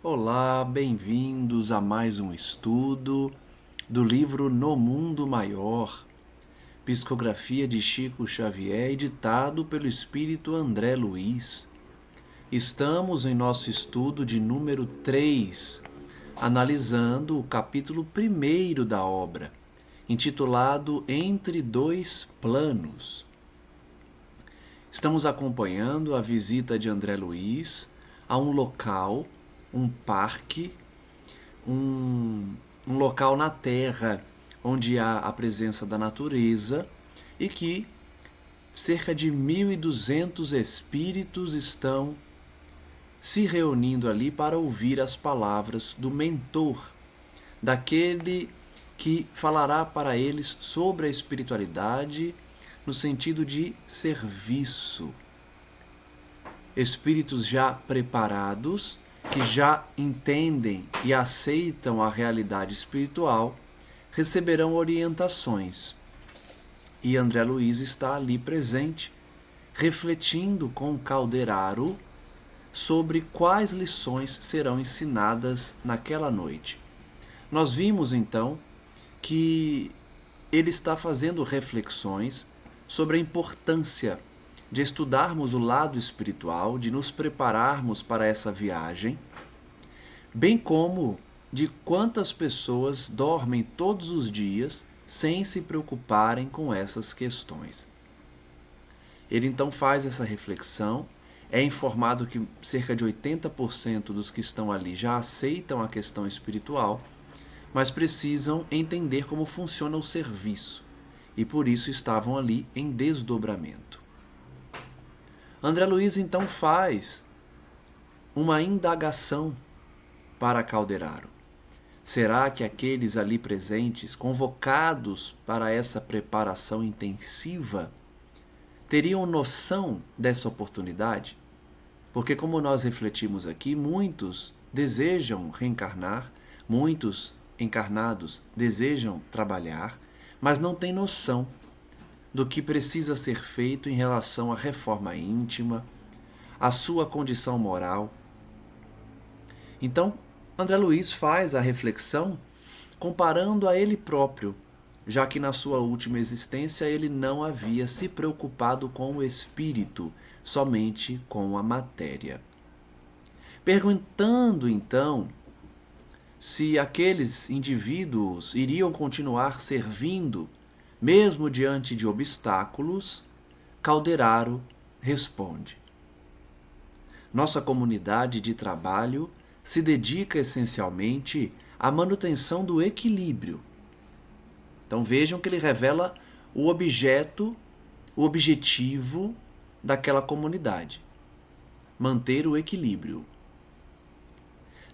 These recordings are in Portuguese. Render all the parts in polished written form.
Olá, bem-vindos a mais um estudo do livro No Mundo Maior, psicografia de Chico Xavier, editado pelo espírito André Luiz. Estamos em nosso estudo de número 3, analisando o capítulo 1º da obra, intitulado Entre Dois Planos. Estamos acompanhando a visita de André Luiz a um local, um parque, um local na Terra onde há a presença da natureza e que cerca de 1.200 espíritos estão se reunindo ali para ouvir as palavras do mentor, daquele que falará para eles sobre a espiritualidade no sentido de serviço. Espíritos já preparados, que já entendem e aceitam a realidade espiritual, receberão orientações. E André Luiz está ali presente, refletindo com Calderaro sobre quais lições serão ensinadas naquela noite. Nós vimos então que ele está fazendo reflexões sobre a importância de estudarmos o lado espiritual, de nos prepararmos para essa viagem, bem como de quantas pessoas dormem todos os dias sem se preocuparem com essas questões. Ele então faz essa reflexão, é informado que cerca de 80% dos que estão ali já aceitam a questão espiritual, mas precisam entender como funciona o serviço, e por isso estavam ali em desdobramento. André Luiz então faz uma indagação para Calderaro. Será que aqueles ali presentes, convocados para essa preparação intensiva, teriam noção dessa oportunidade? Porque, como nós refletimos aqui, muitos desejam reencarnar, muitos encarnados desejam trabalhar, mas não têm noção do que precisa ser feito em relação à reforma íntima, à sua condição moral. Então, André Luiz faz a reflexão comparando a ele próprio, já que na sua última existência ele não havia se preocupado com o espírito, somente com a matéria. Perguntando então se aqueles indivíduos iriam continuar servindo mesmo diante de obstáculos, Calderaro responde: nossa comunidade de trabalho se dedica essencialmente à manutenção do equilíbrio. Então vejam que ele revela o objetivo daquela comunidade: manter o equilíbrio.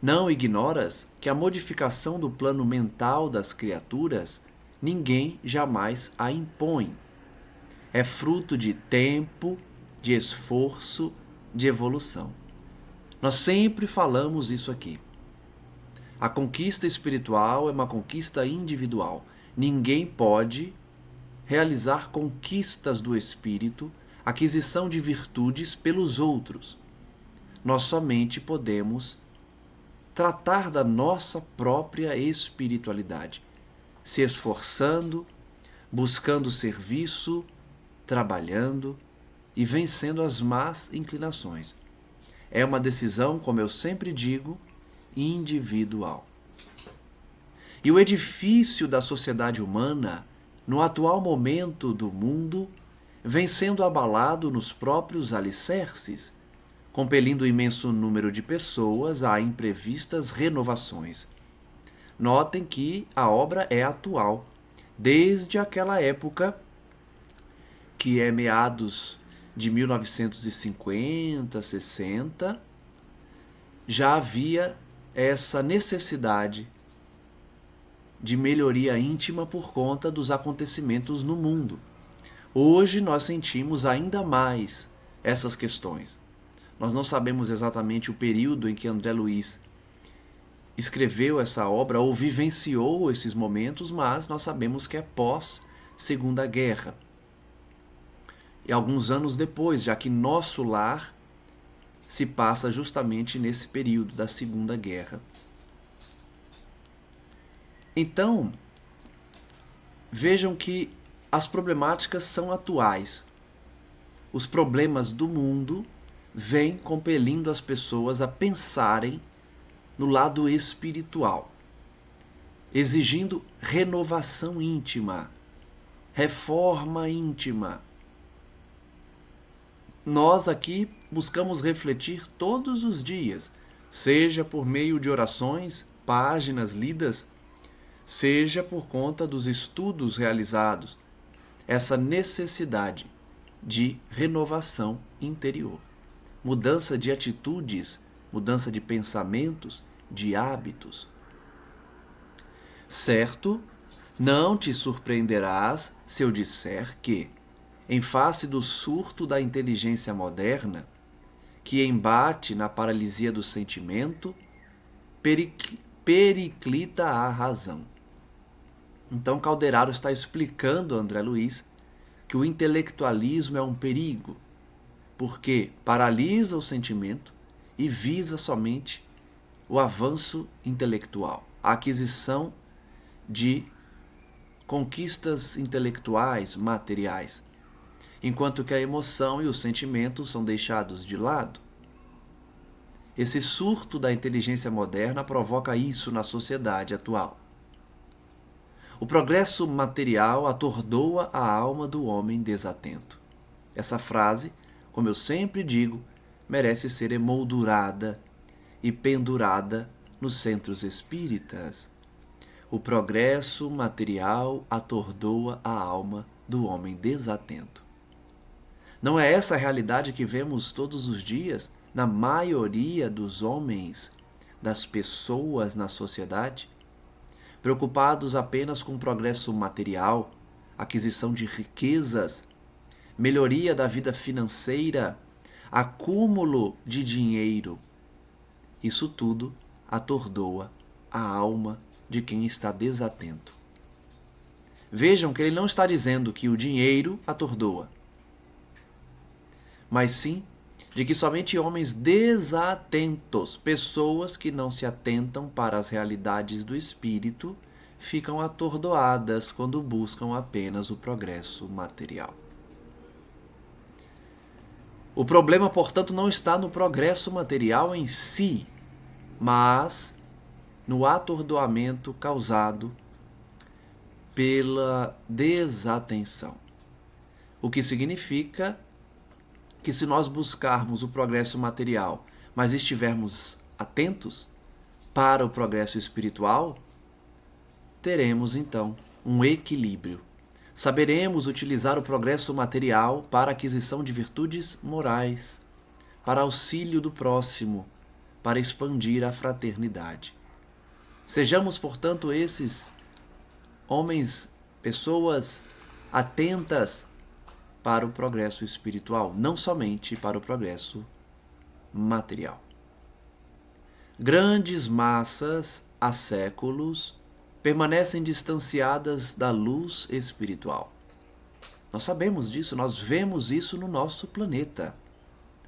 Não ignoras que a modificação do plano mental das criaturas ninguém jamais a impõe. É fruto de tempo, de esforço, de evolução. Nós sempre falamos isso aqui. A conquista espiritual é uma conquista individual. Ninguém pode realizar conquistas do espírito, aquisição de virtudes pelos outros. Nós somente podemos tratar da nossa própria espiritualidade, se esforçando, buscando serviço, trabalhando e vencendo as más inclinações. É uma decisão, como eu sempre digo, individual. E o edifício da sociedade humana, no atual momento do mundo, vem sendo abalado nos próprios alicerces, compelindo o imenso número de pessoas a imprevistas renovações. Notem que a obra é atual, desde aquela época, que é meados de 1950, 60, já havia essa necessidade de melhoria íntima por conta dos acontecimentos no mundo. Hoje nós sentimos ainda mais essas questões. Nós não sabemos exatamente o período em que André Luiz escreveu essa obra ou vivenciou esses momentos, mas nós sabemos que é pós-Segunda Guerra. E alguns anos depois, já que nosso lar se passa justamente nesse período da Segunda Guerra. Então, vejam que as problemáticas são atuais. Os problemas do mundo vêm compelindo as pessoas a pensarem no lado espiritual, exigindo renovação íntima, reforma íntima. Nós aqui buscamos refletir todos os dias, seja por meio de orações, páginas lidas, seja por conta dos estudos realizados, essa necessidade de renovação interior, mudança de atitudes, mudança de pensamentos, de hábitos. Certo, não te surpreenderás se eu disser que, em face do surto da inteligência moderna, que embate na paralisia do sentimento, periclita a razão. Então Calderaro está explicando a André Luiz que o intelectualismo é um perigo, porque paralisa o sentimento e visa somente o avanço intelectual, a aquisição de conquistas intelectuais, materiais, enquanto que a emoção e os sentimentos são deixados de lado. Esse surto da inteligência moderna provoca isso na sociedade atual. O progresso material atordoa a alma do homem desatento. Essa frase, como eu sempre digo, merece ser emoldurada e pendurada nos centros espíritas. O progresso material atordoa a alma do homem desatento. Não é essa a realidade que vemos todos os dias na maioria dos homens, das pessoas na sociedade? Preocupados apenas com o progresso material, aquisição de riquezas, melhoria da vida financeira, acúmulo de dinheiro. Isso tudo atordoa a alma de quem está desatento. Vejam que ele não está dizendo que o dinheiro atordoa, mas sim de que somente homens desatentos, pessoas que não se atentam para as realidades do espírito, ficam atordoadas quando buscam apenas o progresso material. O problema, portanto, não está no progresso material em si, mas no atordoamento causado pela desatenção. O que significa que se nós buscarmos o progresso material, mas estivermos atentos para o progresso espiritual, teremos então um equilíbrio. Saberemos utilizar o progresso material para a aquisição de virtudes morais, para auxílio do próximo, para expandir a fraternidade. Sejamos, portanto, esses homens, pessoas atentas para o progresso espiritual, não somente para o progresso material. Grandes massas há séculos permanecem distanciadas da luz espiritual. Nós sabemos disso, nós vemos isso no nosso planeta.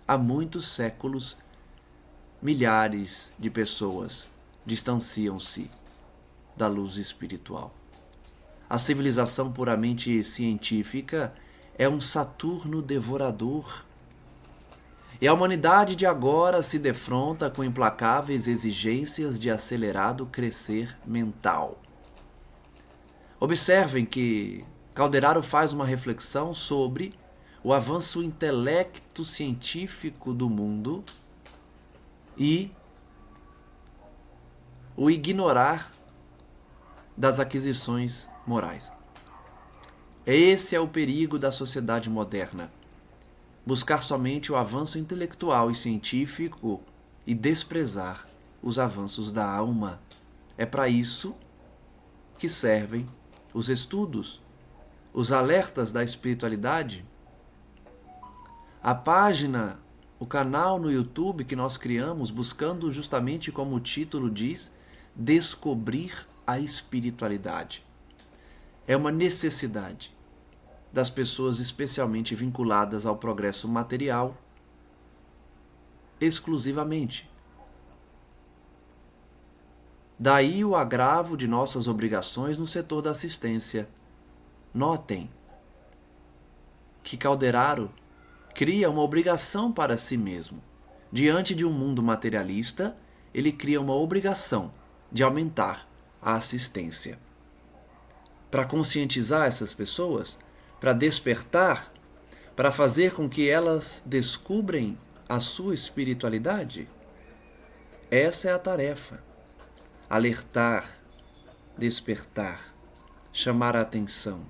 Há muitos séculos, milhares de pessoas distanciam-se da luz espiritual. A civilização puramente científica é um Saturno devorador. E a humanidade de agora se defronta com implacáveis exigências de acelerado crescer mental. Observem que Calderaro faz uma reflexão sobre o avanço intelecto-científico do mundo e o ignorar das aquisições morais. Esse é o perigo da sociedade moderna. Buscar somente o avanço intelectual e científico e desprezar os avanços da alma. É para isso que servem os estudos, os alertas da espiritualidade. A página, o canal no YouTube que nós criamos, buscando justamente, como o título diz, descobrir a espiritualidade. É uma necessidade das pessoas especialmente vinculadas ao progresso material exclusivamente. Daí o agravo de nossas obrigações no setor da assistência. Notem que Calderaro cria uma obrigação para si mesmo. Diante de um mundo materialista, ele cria uma obrigação de aumentar a assistência. Para conscientizar essas pessoas, para despertar, para fazer com que elas descubrem a sua espiritualidade. Essa é a tarefa. Alertar, despertar, chamar a atenção.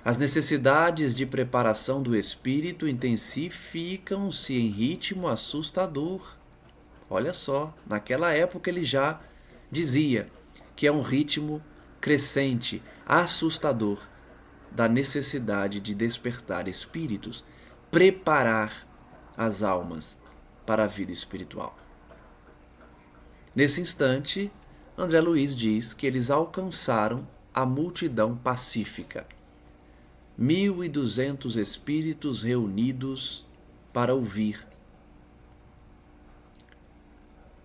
As necessidades de preparação do espírito intensificam-se em ritmo assustador. Olha só, naquela época ele já dizia que é um ritmo crescente, assustador, da necessidade de despertar espíritos, preparar as almas para a vida espiritual. Nesse instante, André Luiz diz que eles alcançaram a multidão pacífica. 1.200 espíritos reunidos para ouvir.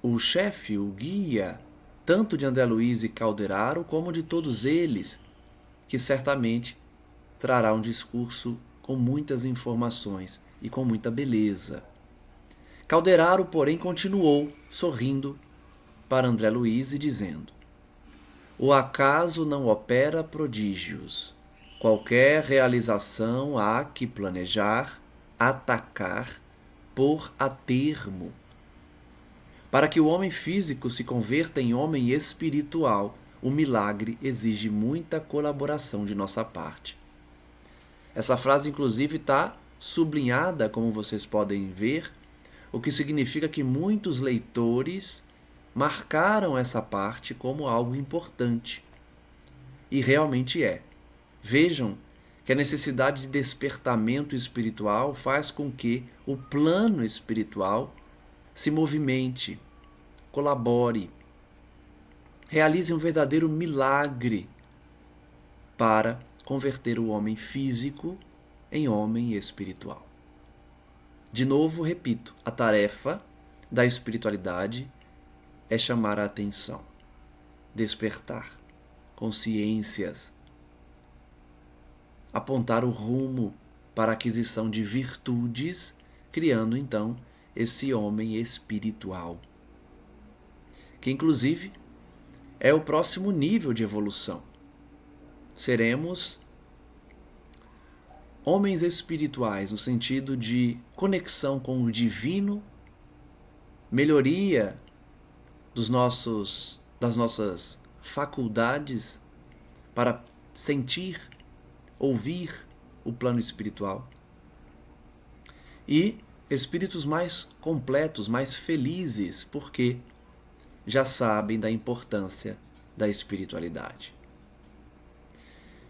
O chefe, o guia, tanto de André Luiz e Calderaro, como de todos eles, que certamente trará um discurso com muitas informações e com muita beleza. Calderaro, porém, continuou sorrindo para André Luiz e dizendo: o acaso não opera prodígios. Qualquer realização há que planejar, atacar, pôr a termo. Para que o homem físico se converta em homem espiritual, o milagre exige muita colaboração de nossa parte. Essa frase, inclusive, está sublinhada, como vocês podem ver, o que significa que muitos leitores marcaram essa parte como algo importante. E realmente é. Vejam que a necessidade de despertamento espiritual faz com que o plano espiritual se movimente, colabore, realize um verdadeiro milagre para converter o homem físico em homem espiritual. De novo, repito, a tarefa da espiritualidade é chamar a atenção, despertar consciências, apontar o rumo para a aquisição de virtudes, criando então esse homem espiritual, que inclusive é o próximo nível de evolução. Seremos homens espirituais no sentido de conexão com o divino, melhoria das nossas faculdades para sentir, ouvir o plano espiritual. E espíritos mais completos, mais felizes, porque já sabem da importância da espiritualidade.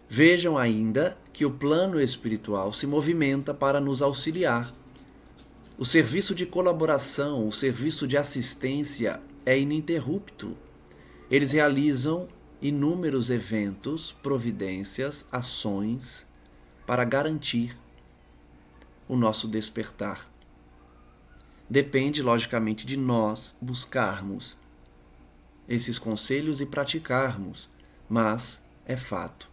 Vejam ainda que o plano espiritual se movimenta para nos auxiliar. O serviço de colaboração, o serviço de assistência é ininterrupto. Eles realizam inúmeros eventos, providências, ações para garantir o nosso despertar. Depende, logicamente, de nós buscarmos esses conselhos e praticarmos, mas é fato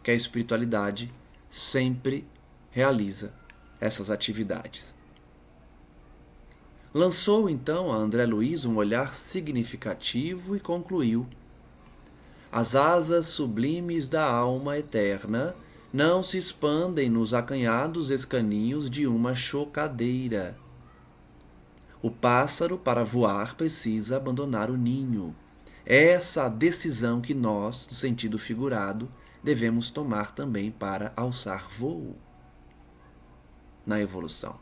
que a espiritualidade sempre realiza essas atividades. Lançou então a André Luiz um olhar significativo e concluiu: as asas sublimes da alma eterna não se expandem nos acanhados escaninhos de uma chocadeira. O pássaro, para voar, precisa abandonar o ninho. É essa a decisão que nós, no sentido figurado, devemos tomar também para alçar voo na evolução,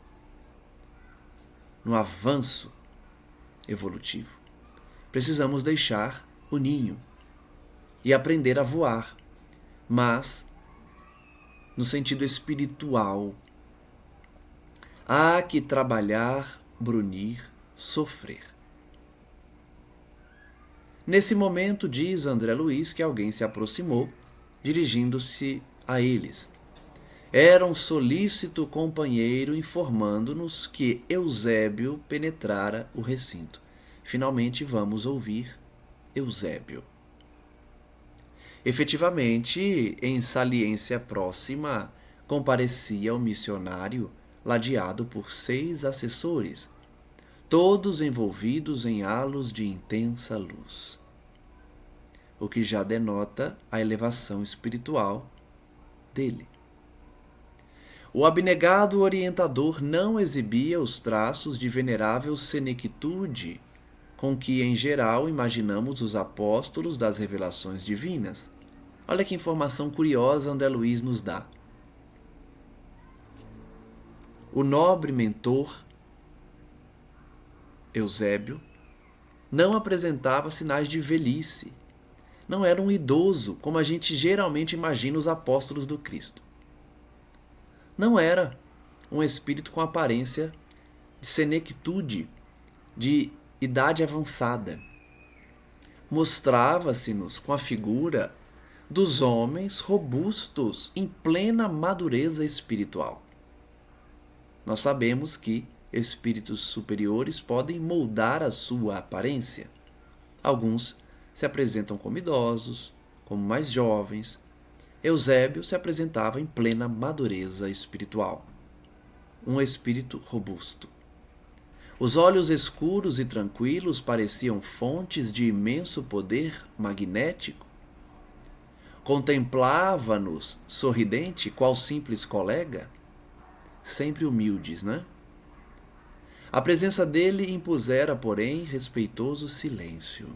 no avanço evolutivo. Precisamos deixar o ninho e aprender a voar, mas no sentido espiritual. Há que trabalhar, brunir, sofrer. Nesse momento, diz André Luiz que alguém se aproximou, dirigindo-se a eles. era um solícito companheiro informando-nos que Eusébio penetrara o recinto. Finalmente vamos ouvir Eusébio. Efetivamente, em saliência próxima, comparecia o missionário, ladeado por 6 assessores, todos envolvidos em halos de intensa luz, o que já denota a elevação espiritual dele. O abnegado orientador não exibia os traços de venerável senectude com que, em geral, imaginamos os apóstolos das revelações divinas. Olha que informação curiosa André Luiz nos dá. O nobre mentor, Eusébio, não apresentava sinais de velhice. Não era um idoso, como a gente geralmente imagina os apóstolos do Cristo. Não era um espírito com aparência de senectude, de idade avançada. Mostrava-se-nos com a figura dos homens robustos em plena madureza espiritual. Nós sabemos que espíritos superiores podem moldar a sua aparência. Alguns se apresentam como idosos, como mais jovens. Eusébio se apresentava em plena madureza espiritual. Um espírito robusto. Os olhos escuros e tranquilos pareciam fontes de imenso poder magnético. Contemplava-nos sorridente, qual simples colega, sempre humildes, né? A presença dele impusera, porém, respeitoso silêncio.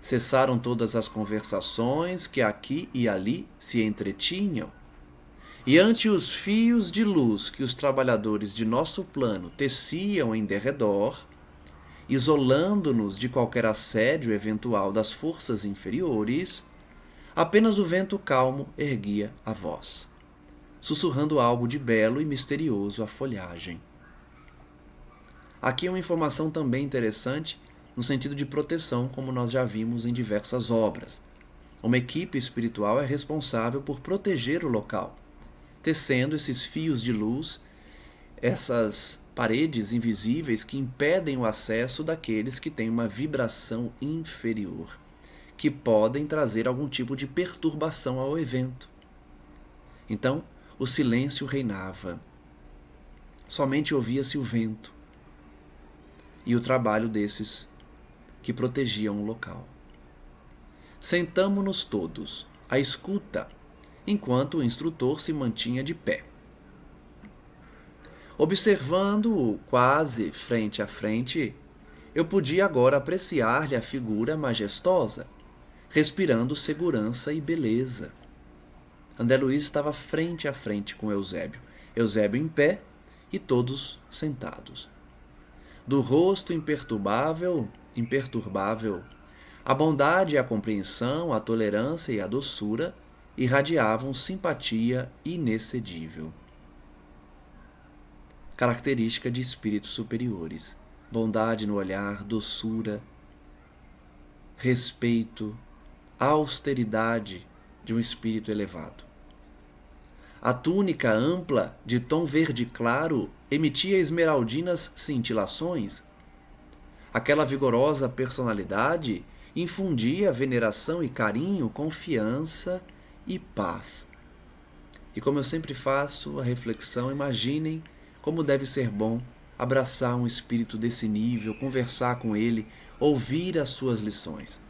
Cessaram todas as conversações que aqui e ali se entretinham, e ante os fios de luz que os trabalhadores de nosso plano teciam em derredor, isolando-nos de qualquer assédio eventual das forças inferiores, apenas o vento calmo erguia a voz, sussurrando algo de belo e misterioso à folhagem. Aqui é uma informação também interessante no sentido de proteção, como nós já vimos em diversas obras. Uma equipe espiritual é responsável por proteger o local, tecendo esses fios de luz, essas paredes invisíveis que impedem o acesso daqueles que têm uma vibração inferior, que podem trazer algum tipo de perturbação ao evento. Então, o silêncio reinava. Somente ouvia-se o vento e o trabalho desses que protegiam o local. Sentamo-nos todos, à escuta, enquanto o instrutor se mantinha de pé. Observando-o quase frente a frente, eu podia agora apreciar-lhe a figura majestosa, respirando segurança e beleza. André Luiz estava frente a frente com Eusébio, Eusébio em pé e todos sentados. Do rosto imperturbável, a bondade e a compreensão, a tolerância e a doçura irradiavam simpatia inexcedível. Característica de espíritos superiores: bondade no olhar, doçura, respeito, austeridade de um espírito elevado. A túnica ampla, de tom verde claro, emitia esmeraldinas cintilações. Aquela vigorosa personalidade infundia veneração e carinho, confiança e paz. E como eu sempre faço a reflexão, imaginem como deve ser bom abraçar um espírito desse nível, conversar com ele, ouvir as suas lições.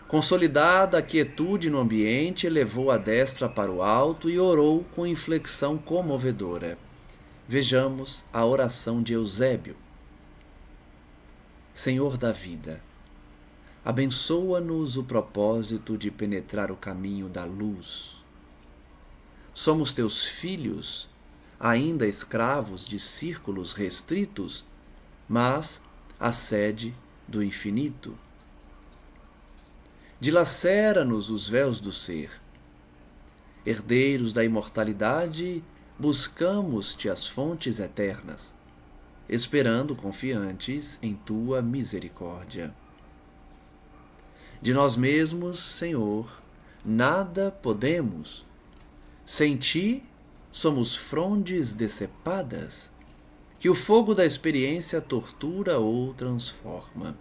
Consolidada a quietude no ambiente, elevou a destra para o alto e orou com inflexão comovedora. Vejamos a oração de Eusébio. Senhor da vida, abençoa-nos o propósito de penetrar o caminho da luz. Somos teus filhos, ainda escravos de círculos restritos, mas a sede do infinito. Dilacera-nos os véus do ser. Herdeiros da imortalidade, buscamos-te as fontes eternas, esperando confiantes em tua misericórdia. De nós mesmos, Senhor, nada podemos, Sem ti, somos frondes decepadas, que o fogo da experiência tortura ou transforma.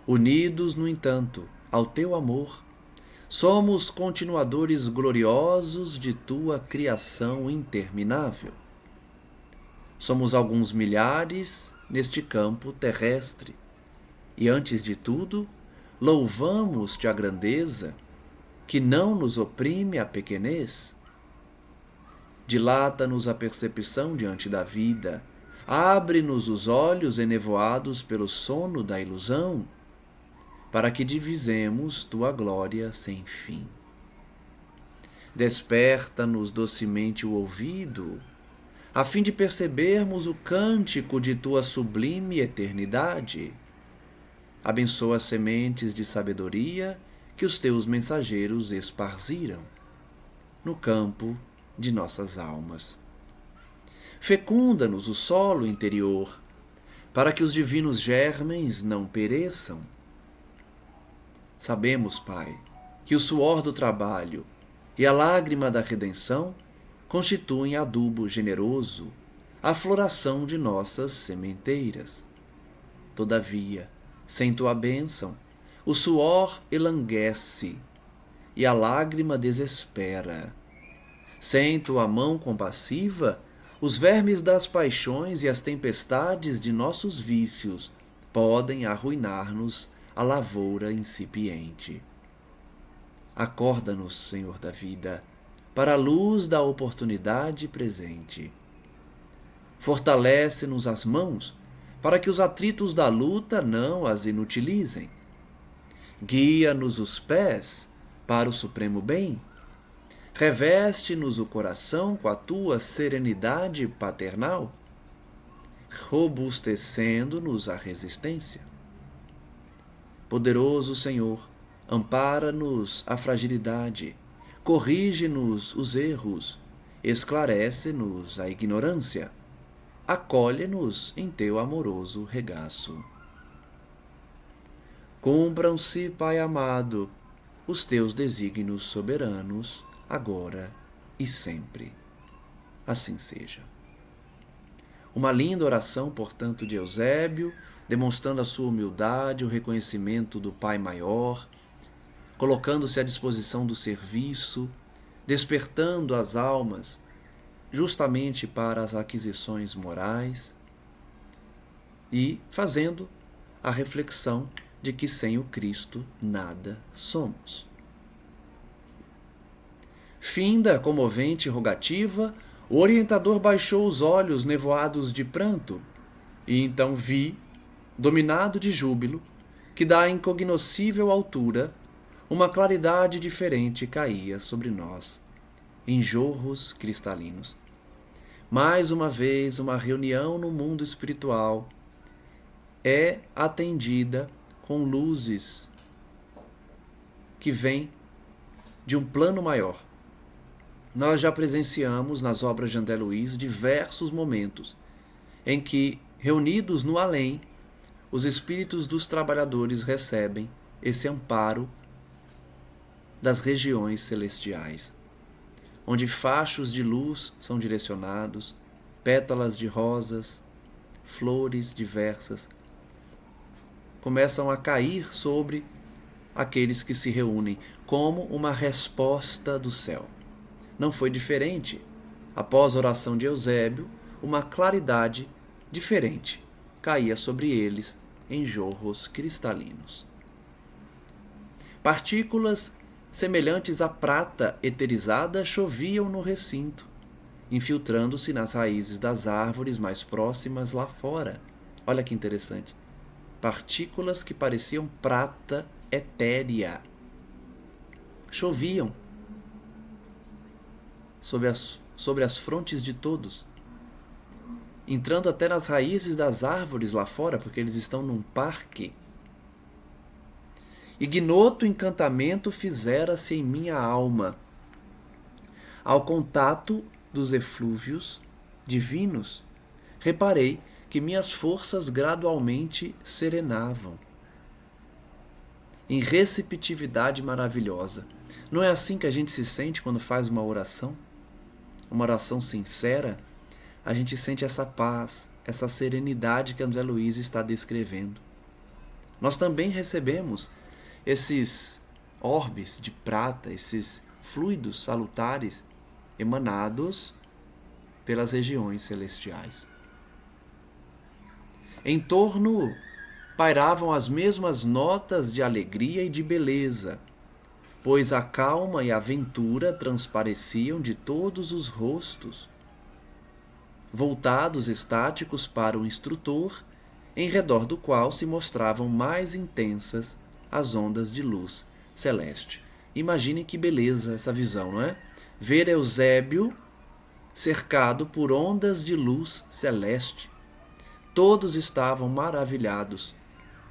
Unidos, no entanto, ao teu amor, somos continuadores gloriosos de tua criação interminável. Somos alguns milhares neste campo terrestre e, antes de tudo, louvamos-te a grandeza que não nos oprime a pequenez. Dilata-nos a percepção diante da vida, abre-nos os olhos enevoados pelo sono da ilusão, para que divisemos tua glória sem fim. Desperta-nos docemente o ouvido, a fim de percebermos o cântico de tua sublime eternidade. Abençoa as sementes de sabedoria que os teus mensageiros esparziram no campo de nossas almas. Fecunda-nos o solo interior, para que os divinos germens não pereçam. Sabemos, Pai, que o suor do trabalho e a lágrima da redenção constituem adubo generoso à floração de nossas sementeiras. Todavia, sem tua bênção, o suor elanguece e a lágrima desespera. Sem tua mão compassiva, os vermes das paixões e as tempestades de nossos vícios podem arruinar-nos a lavoura incipiente. Acorda-nos, Senhor da vida, para a luz da oportunidade presente. Fortalece-nos as mãos, para que os atritos da luta não as inutilizem. Guia-nos os pés para o supremo bem. Reveste-nos o coração com a tua serenidade paternal, robustecendo-nos a resistência. Poderoso Senhor, ampara-nos a fragilidade, corrige-nos os erros, esclarece-nos a ignorância, acolhe-nos em teu amoroso regaço. Cumpram-se, Pai amado, os teus desígnios soberanos, agora e sempre. Assim seja. Uma linda oração, portanto, de Eusébio, demonstrando a sua humildade, o reconhecimento do Pai Maior, colocando-se à disposição do serviço, despertando as almas justamente para as aquisições morais e fazendo a reflexão de que sem o Cristo nada somos. Finda a comovente rogativa, o orientador baixou os olhos nevoados de pranto, e então vi, dominado de júbilo, que da incognoscível altura uma claridade diferente caía sobre nós, em jorros cristalinos. Mais uma vez, uma reunião no mundo espiritual é atendida com luzes que vêm de um plano maior. Nós já presenciamos nas obras de André Luiz diversos momentos em que, reunidos no além, os espíritos dos trabalhadores recebem esse amparo das regiões celestiais, onde fachos de luz são direcionados, pétalas de rosas, flores diversas, começam a cair sobre aqueles que se reúnem como uma resposta do céu. Não foi diferente. Após a oração de Eusébio, uma claridade diferente caía sobre eles em jorros cristalinos. Partículas semelhantes à prata eterizada choviam no recinto, infiltrando-se nas raízes das árvores mais próximas lá fora. Olha que interessante. Partículas que pareciam prata etérea choviam sobre as frontes de todos, entrando até nas raízes das árvores lá fora, porque eles estão num parque. Ignoto encantamento fizera-se em minha alma, ao contato dos eflúvios divinos. Reparei que minhas forças gradualmente serenavam. em receptividade maravilhosa. Não é assim que a gente se sente quando faz uma oração? Uma oração sincera? A gente sente essa paz, essa serenidade que André Luiz está descrevendo. Nós também recebemos esses orbes de prata, esses fluidos salutares emanados pelas regiões celestiais. Em torno pairavam as mesmas notas de alegria e de beleza, pois a calma e a ventura transpareciam de todos os rostos, voltados estáticos para o instrutor, em redor do qual se mostravam mais intensas as ondas de luz celeste. Imagine que beleza essa visão, não é? Ver Eusébio cercado por ondas de luz celeste. Todos estavam maravilhados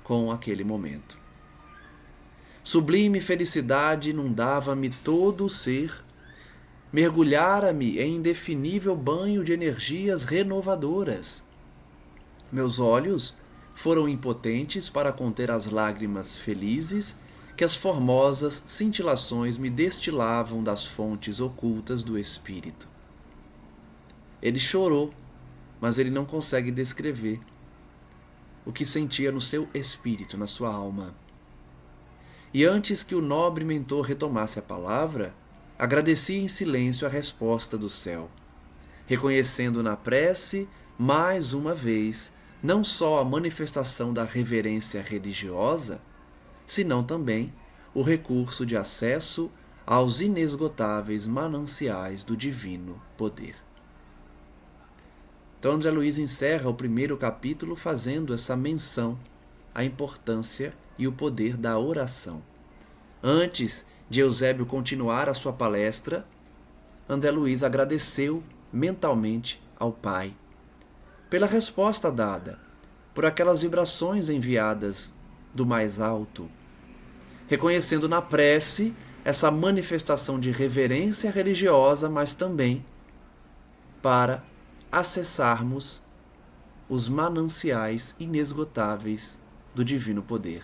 com aquele momento. Sublime felicidade inundava-me todo o ser, mergulhara-me em indefinível banho de energias renovadoras. Meus olhos foram impotentes para conter as lágrimas felizes que as formosas cintilações me destilavam das fontes ocultas do espírito. Ele chorou, mas ele não consegue descrever o que sentia no seu espírito, na sua alma. E antes que o nobre mentor retomasse a palavra, agradeci em silêncio a resposta do céu, reconhecendo na prece, mais uma vez, não só a manifestação da reverência religiosa, senão também o recurso de acesso aos inesgotáveis mananciais do divino poder. Então André Luiz encerra o primeiro capítulo fazendo essa menção à importância e o poder da oração. Antes de Eusébio continuar a sua palestra, André Luiz agradeceu mentalmente ao Pai pela resposta dada, por aquelas vibrações enviadas do mais alto, reconhecendo na prece essa manifestação de reverência religiosa, mas também para acessarmos os mananciais inesgotáveis do divino poder.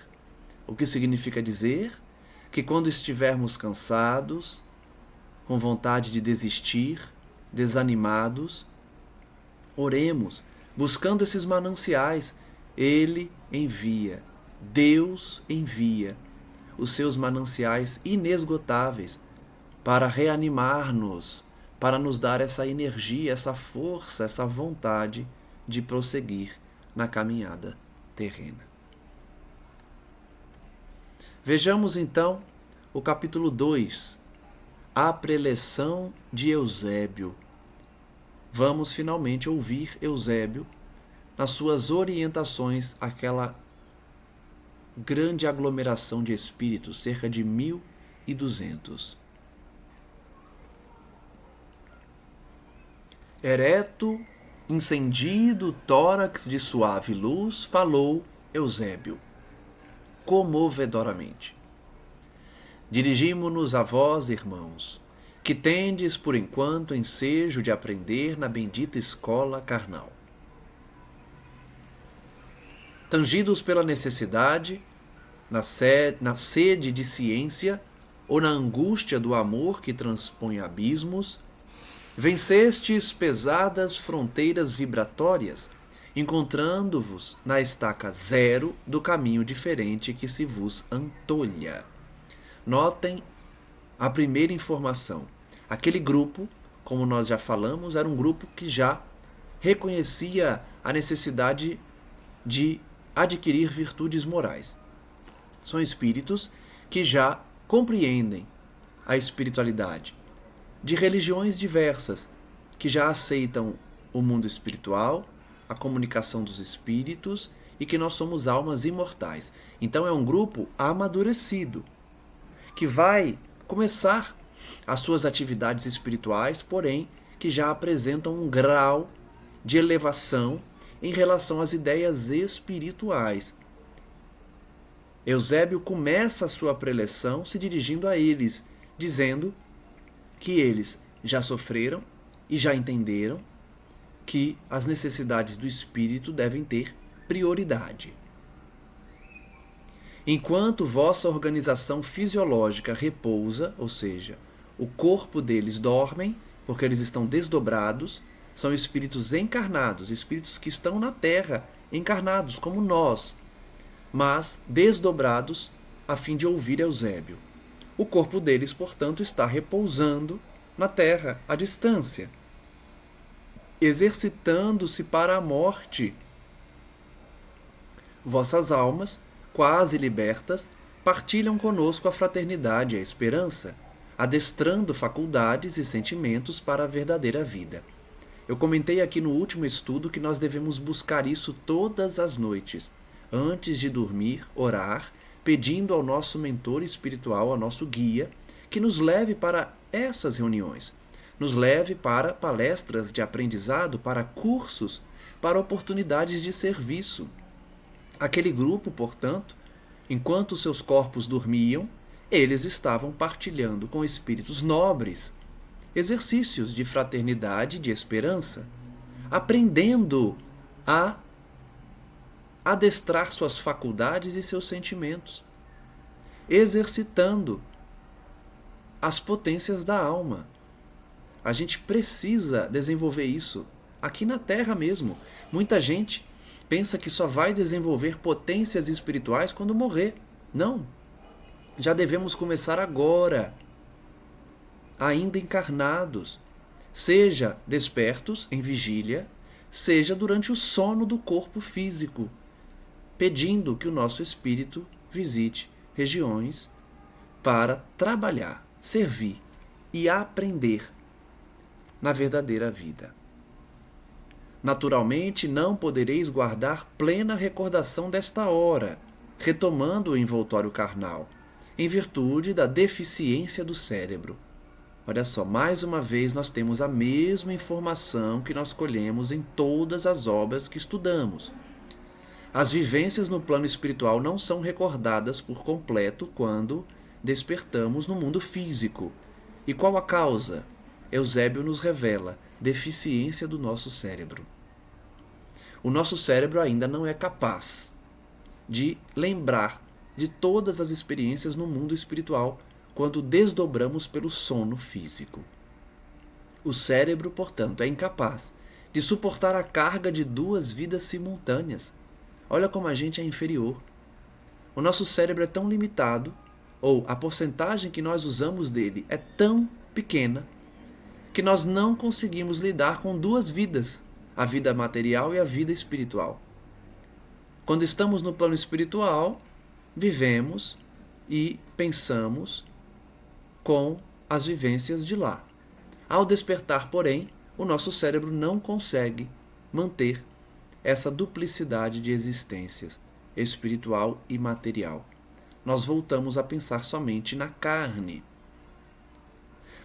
O que significa dizer que quando estivermos cansados, com vontade de desistir, desanimados, oremos, buscando esses mananciais. Ele envia, Deus envia os seus mananciais inesgotáveis para reanimar-nos, para nos dar essa energia, essa força, essa vontade de prosseguir na caminhada terrena. Vejamos então o capítulo 2, a preleção de Eusébio. Vamos finalmente ouvir Eusébio nas suas orientações àquela grande aglomeração de espíritos, cerca de 1.200. Ereto, incendido tórax de suave luz, falou Eusébio, comovedoramente. Dirigimo-nos a vós, irmãos, que tendes por enquanto ensejo de aprender na bendita escola carnal. Tangidos pela necessidade, na sede de ciência ou na angústia do amor que transpõe abismos, vencestes pesadas fronteiras vibratórias, encontrando-vos na estaca zero do caminho diferente que se vos antolha. Notem a primeira informação. Aquele grupo, como nós já falamos, era um grupo que já reconhecia a necessidade de adquirir virtudes morais. São espíritos que já compreendem a espiritualidade, de religiões diversas, que já aceitam o mundo espiritual, a comunicação dos espíritos e que nós somos almas imortais. Então é um grupo amadurecido, que vai começar as suas atividades espirituais, porém que já apresentam um grau de elevação em relação às ideias espirituais. Eusébio começa a sua preleção se dirigindo a eles, dizendo que eles já sofreram e já entenderam que as necessidades do espírito devem ter prioridade. Enquanto vossa organização fisiológica repousa, ou seja, o corpo deles dormem, porque eles estão desdobrados, são espíritos encarnados, espíritos que estão na Terra, encarnados como nós, mas desdobrados a fim de ouvir Eusébio. O corpo deles, portanto, está repousando na Terra, à distância, exercitando-se para a morte. Vossas almas, quase libertas, partilham conosco a fraternidade e a esperança, adestrando faculdades e sentimentos para a verdadeira vida. Eu comentei aqui no último estudo que nós devemos buscar isso todas as noites, antes de dormir, orar, pedindo ao nosso mentor espiritual, ao nosso guia, que nos leve para essas reuniões, nos leve para palestras de aprendizado, para cursos, para oportunidades de serviço. Aquele grupo, portanto, enquanto seus corpos dormiam, eles estavam partilhando com espíritos nobres exercícios de fraternidade e de esperança, aprendendo a adestrar suas faculdades e seus sentimentos, exercitando as potências da alma. A gente precisa desenvolver isso aqui na Terra mesmo. Muita gente pensa que só vai desenvolver potências espirituais quando morrer. Não. Já devemos começar agora, ainda encarnados, seja despertos em vigília, seja durante o sono do corpo físico, pedindo que o nosso espírito visite regiões para trabalhar, servir e aprender na verdadeira vida. Naturalmente, não podereis guardar plena recordação desta hora, retomando o envoltório carnal, em virtude da deficiência do cérebro. Olha só, mais uma vez nós temos a mesma informação que nós colhemos em todas as obras que estudamos. As vivências no plano espiritual não são recordadas por completo quando despertamos no mundo físico. E qual a causa? Eusébio nos revela: deficiência do nosso cérebro. O nosso cérebro ainda não é capaz de lembrar de todas as experiências no mundo espiritual quando desdobramos pelo sono físico. O cérebro, portanto, é incapaz de suportar a carga de duas vidas simultâneas. Olha como a gente é inferior. O nosso cérebro é tão limitado, ou a porcentagem que nós usamos dele é tão pequena, que nós não conseguimos lidar com duas vidas, a vida material e a vida espiritual. Quando estamos no plano espiritual, vivemos e pensamos com as vivências de lá. Ao despertar, porém, o nosso cérebro não consegue manter essa duplicidade de existências, espiritual e material. Nós voltamos a pensar somente na carne.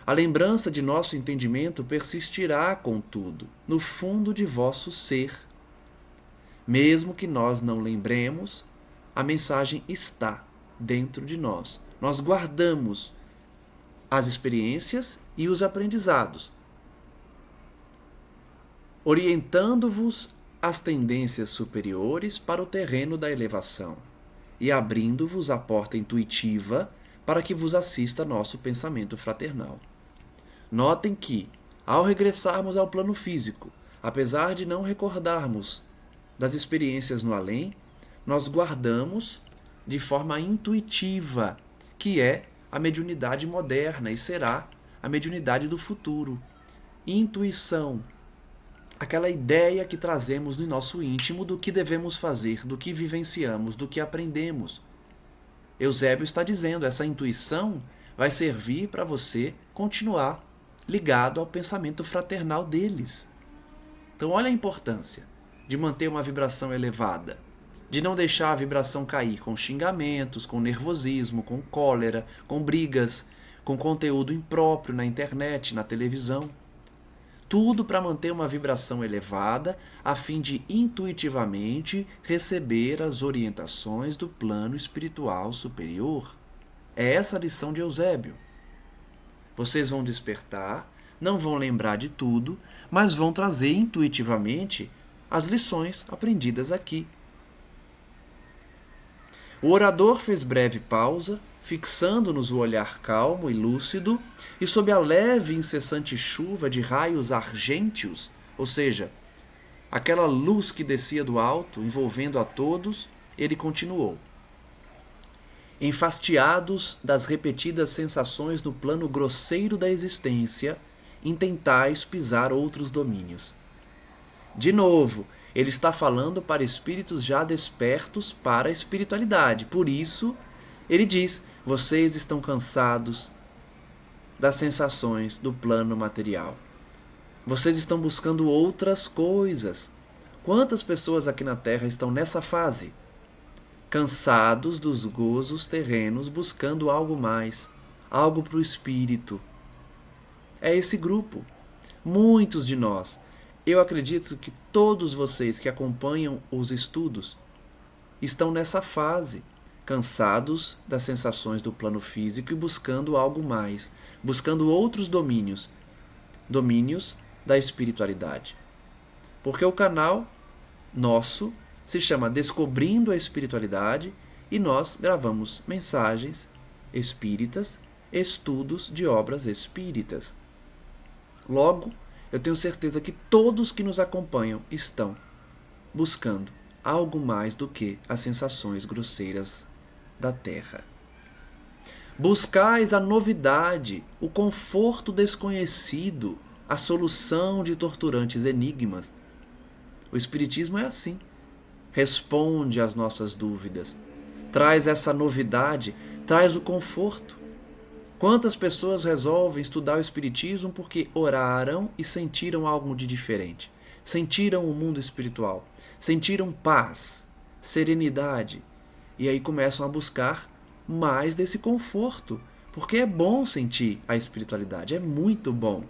A lembrança de nosso entendimento persistirá, contudo, no fundo de vosso ser. Mesmo que nós não lembremos, a mensagem está dentro de nós. Nós guardamos as experiências e os aprendizados, orientando-vos as tendências superiores para o terreno da elevação e abrindo-vos a porta intuitiva para que vos assista nosso pensamento fraternal. Notem que, ao regressarmos ao plano físico, apesar de não recordarmos das experiências no além, nós guardamos de forma intuitiva, que é a mediunidade moderna e será a mediunidade do futuro. Intuição, aquela ideia que trazemos no nosso íntimo do que devemos fazer, do que vivenciamos, do que aprendemos. Eusébio está dizendo, essa intuição vai servir para você continuar ligado ao pensamento fraternal deles. Então olha a importância de manter uma vibração elevada, de não deixar a vibração cair com xingamentos, com nervosismo, com cólera, com brigas, com conteúdo impróprio na internet, na televisão. Tudo para manter uma vibração elevada, a fim de intuitivamente receber as orientações do plano espiritual superior. É essa a lição de Eusébio. Vocês vão despertar, não vão lembrar de tudo, mas vão trazer intuitivamente as lições aprendidas aqui. O orador fez breve pausa, fixando-nos o olhar calmo e lúcido, e sob a leve e incessante chuva de raios argênteos, ou seja, aquela luz que descia do alto, envolvendo a todos, ele continuou. Enfastiados das repetidas sensações no plano grosseiro da existência, intentais pisar outros domínios. De novo, ele está falando para espíritos já despertos para a espiritualidade. Por isso, ele diz: vocês estão cansados das sensações do plano material. Vocês estão buscando outras coisas. Quantas pessoas aqui na Terra estão nessa fase? Cansados dos gozos terrenos, buscando algo mais, algo para o espírito. É esse grupo. Muitos de nós. Eu acredito que todos vocês que acompanham os estudos estão nessa fase, cansados das sensações do plano físico e buscando algo mais, buscando outros domínios, domínios da espiritualidade. Porque o canal nosso se chama Descobrindo a Espiritualidade e nós gravamos mensagens espíritas, estudos de obras espíritas. Logo, eu tenho certeza que todos que nos acompanham estão buscando algo mais do que as sensações grosseiras da Terra. Buscais a novidade, o conforto desconhecido, a solução de torturantes enigmas. O Espiritismo é assim. Responde às nossas dúvidas, traz essa novidade, traz o conforto. Quantas pessoas resolvem estudar o Espiritismo porque oraram e sentiram algo de diferente? Sentiram o mundo espiritual, sentiram paz, serenidade, e aí começam a buscar mais desse conforto, porque é bom sentir a espiritualidade, é muito bom.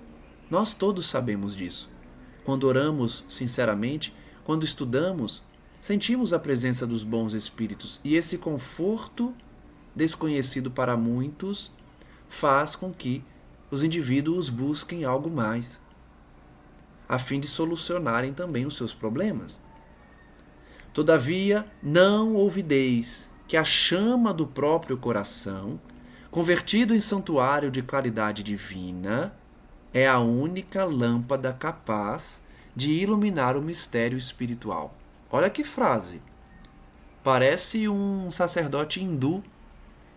Nós todos sabemos disso. Quando oramos sinceramente, quando estudamos, sentimos a presença dos bons espíritos e esse conforto desconhecido para muitos faz com que os indivíduos busquem algo mais, a fim de solucionarem também os seus problemas. Todavia, não ouvideis que a chama do próprio coração, convertido em santuário de claridade divina, é a única lâmpada capaz de iluminar o mistério espiritual. Olha que frase! Parece um sacerdote hindu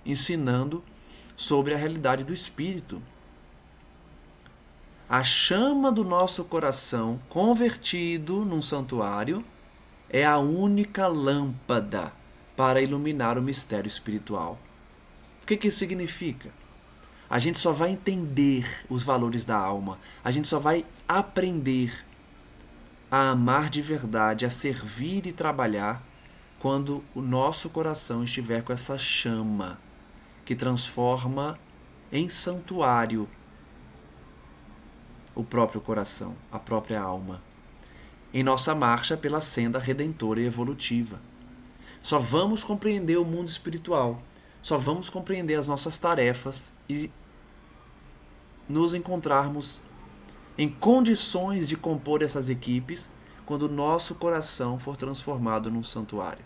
ensinando sobre a realidade do espírito. A chama do nosso coração, convertido num santuário, é a única lâmpada para iluminar o mistério espiritual. O que isso significa? A gente só vai entender os valores da alma, a gente só vai aprender a amar de verdade, a servir e trabalhar quando o nosso coração estiver com essa chama que transforma em santuário o próprio coração, a própria alma, em nossa marcha pela senda redentora e evolutiva. Só vamos compreender o mundo espiritual, só vamos compreender as nossas tarefas e nos encontrarmos em condições de compor essas equipes quando o nosso coração for transformado num santuário.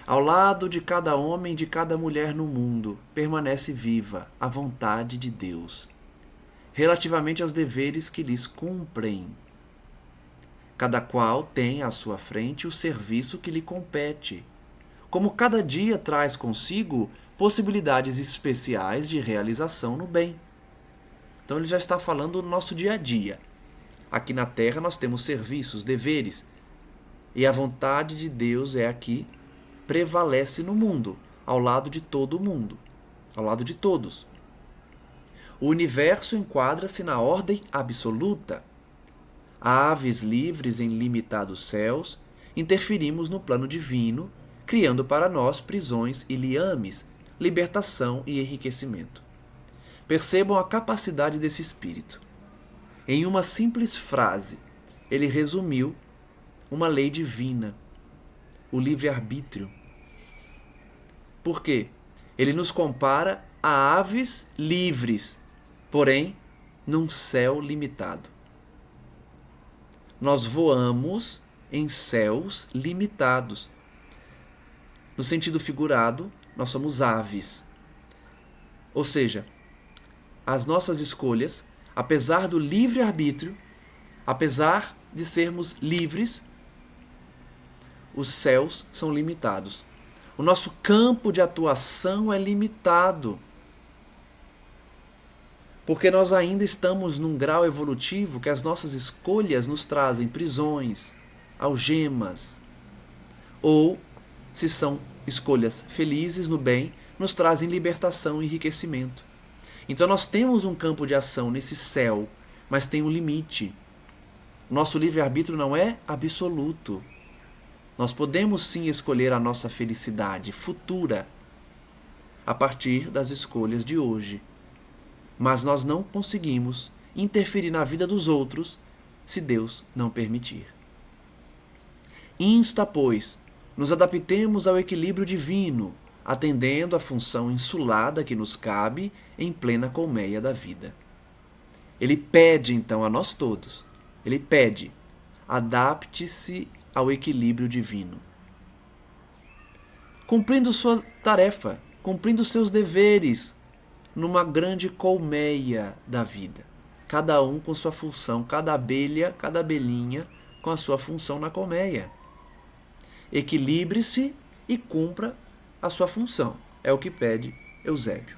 Ao lado de cada homem e de cada mulher no mundo, permanece viva a vontade de Deus, relativamente aos deveres que lhes cumprem. Cada qual tem à sua frente o serviço que lhe compete, como cada dia traz consigo possibilidades especiais de realização no bem. Então ele já está falando do nosso dia a dia. Aqui na Terra nós temos serviços, deveres, e a vontade de Deus é a que prevalece no mundo, ao lado de todo mundo, ao lado de todos. O universo enquadra-se na ordem absoluta. Aves livres em limitados céus, interferimos no plano divino, criando para nós prisões e liames, libertação e enriquecimento. Percebam a capacidade desse espírito. Em uma simples frase, ele resumiu uma lei divina, o livre-arbítrio. Por quê? Ele nos compara a aves livres, porém, num céu limitado. Nós voamos em céus limitados. No sentido figurado, nós somos aves. Ou seja, as nossas escolhas, apesar do livre-arbítrio, apesar de sermos livres, os céus são limitados. O nosso campo de atuação é limitado. Porque nós ainda estamos num grau evolutivo que as nossas escolhas nos trazem prisões, algemas. Ou, se são escolhas felizes no bem, nos trazem libertação e enriquecimento. Então nós temos um campo de ação nesse céu, mas tem um limite. Nosso livre-arbítrio não é absoluto. Nós podemos sim escolher a nossa felicidade futura a partir das escolhas de hoje. Mas nós não conseguimos interferir na vida dos outros se Deus não permitir. Insta, pois, nos adaptemos ao equilíbrio divino, atendendo à função insulada que nos cabe em plena colmeia da vida. Ele pede, então, a nós todos, ele pede, adapte-se ao equilíbrio divino. Cumprindo sua tarefa, cumprindo seus deveres, numa grande colmeia da vida. Cada um com sua função, cada abelha, cada abelhinha com a sua função na colmeia. Equilibre-se e cumpra a sua função. É o que pede Eusébio.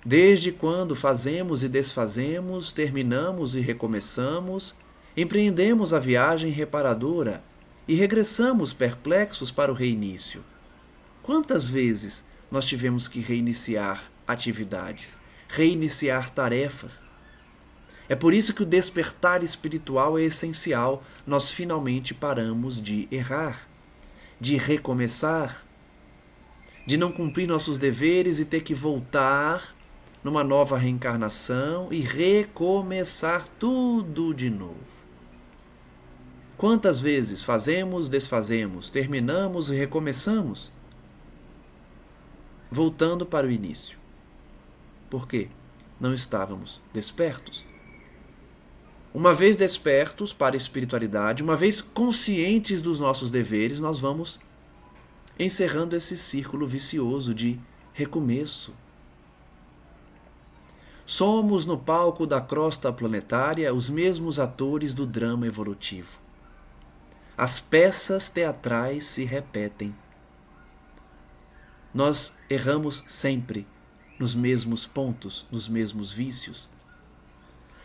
Desde quando fazemos e desfazemos, terminamos e recomeçamos, empreendemos a viagem reparadora e regressamos perplexos para o reinício. Quantas vezes nós tivemos que reiniciar atividades, reiniciar tarefas? É por isso que o despertar espiritual é essencial. Nós finalmente paramos de errar, de recomeçar, de não cumprir nossos deveres e ter que voltar numa nova reencarnação e recomeçar tudo de novo. Quantas vezes fazemos, desfazemos, terminamos e recomeçamos? Voltando para o início. Por quê? Não estávamos despertos. Uma vez despertos para a espiritualidade, uma vez conscientes dos nossos deveres, nós vamos encerrando esse círculo vicioso de recomeço. Somos no palco da crosta planetária os mesmos atores do drama evolutivo. As peças teatrais se repetem. Nós erramos sempre nos mesmos pontos, nos mesmos vícios.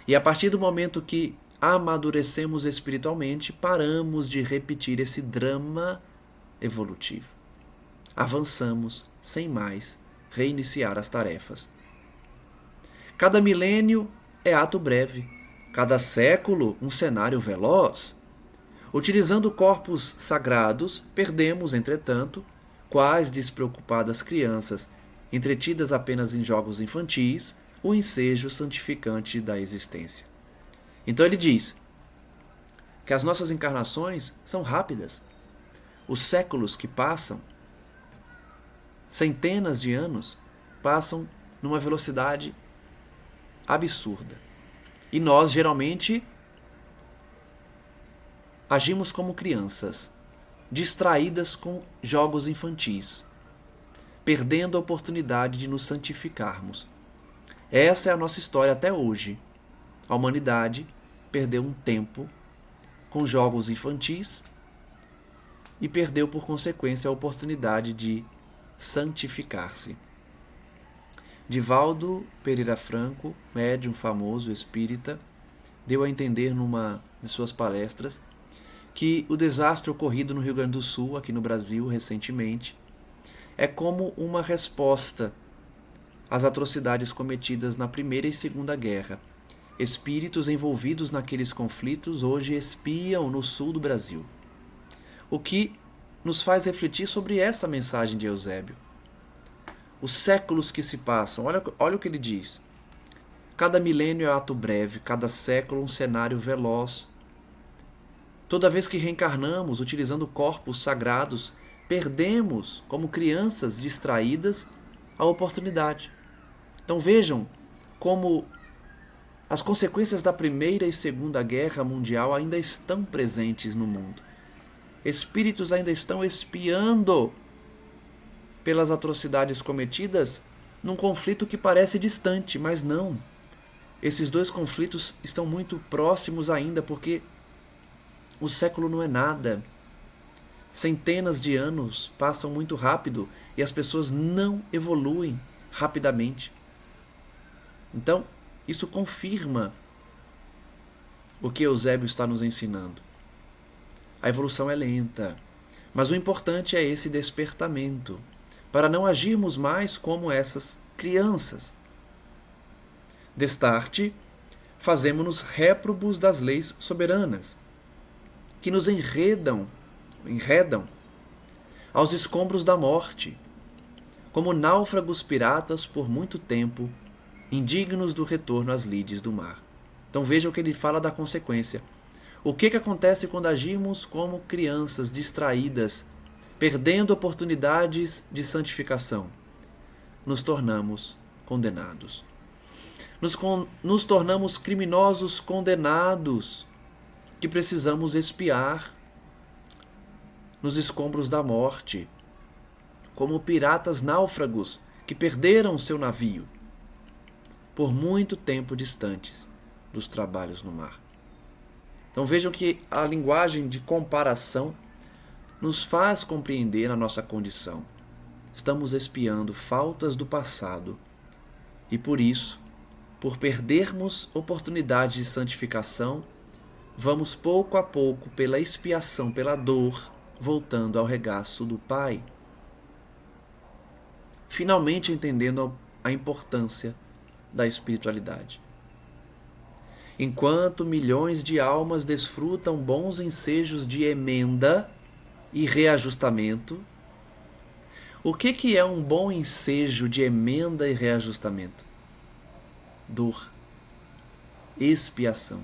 E a partir do momento que amadurecemos espiritualmente, paramos de repetir esse drama evolutivo. Avançamos sem mais reiniciar as tarefas. Cada milênio é ato breve, cada século um cenário veloz. Utilizando corpos sagrados, perdemos, entretanto, quais despreocupadas crianças, entretidas apenas em jogos infantis, o ensejo santificante da existência. Então ele diz que as nossas encarnações são rápidas. Os séculos que passam, centenas de anos, passam numa velocidade absurda. E nós, geralmente, agimos como crianças, distraídas com jogos infantis, perdendo a oportunidade de nos santificarmos. Essa é a nossa história até hoje. A humanidade perdeu um tempo com jogos infantis e perdeu, por consequência, a oportunidade de santificar-se. Divaldo Pereira Franco, médium famoso espírita, deu a entender numa de suas palestras que o desastre ocorrido no Rio Grande do Sul, aqui no Brasil, recentemente, é como uma resposta às atrocidades cometidas na Primeira e Segunda Guerra. Espíritos envolvidos naqueles conflitos hoje espiam no sul do Brasil. O que nos faz refletir sobre essa mensagem de Eusébio. Os séculos que se passam, olha o que ele diz. Cada milênio é ato breve, cada século um cenário veloz. Toda vez que reencarnamos, utilizando corpos sagrados, perdemos, como crianças distraídas, a oportunidade. Então vejam como as consequências da Primeira e Segunda Guerra Mundial ainda estão presentes no mundo. Espíritos ainda estão espiando pelas atrocidades cometidas num conflito que parece distante, mas não. Esses dois conflitos estão muito próximos ainda, porque o século não é nada. Centenas de anos passam muito rápido e as pessoas não evoluem rapidamente. Então, isso confirma o que Eusébio está nos ensinando. A evolução é lenta, mas o importante é esse despertamento, para não agirmos mais como essas crianças. Destarte, fazemo-nos réprobos das leis soberanas, que nos enredam aos escombros da morte, como náufragos piratas por muito tempo, indignos do retorno às lides do mar. Então vejam que ele fala da consequência. O que acontece quando agimos como crianças distraídas, perdendo oportunidades de santificação? Nos tornamos condenados. Nos tornamos criminosos condenados, que precisamos expiar nos escombros da morte, como piratas náufragos que perderam seu navio por muito tempo distantes dos trabalhos no mar. Então vejam que a linguagem de comparação nos faz compreender a nossa condição. Estamos expiando faltas do passado e por isso, por perdermos oportunidade de santificação, vamos pouco a pouco, pela expiação, pela dor, voltando ao regaço do Pai. Finalmente entendendo a importância da espiritualidade. Enquanto milhões de almas desfrutam bons ensejos de emenda e reajustamento, o que é um bom ensejo de emenda e reajustamento? Dor, expiação.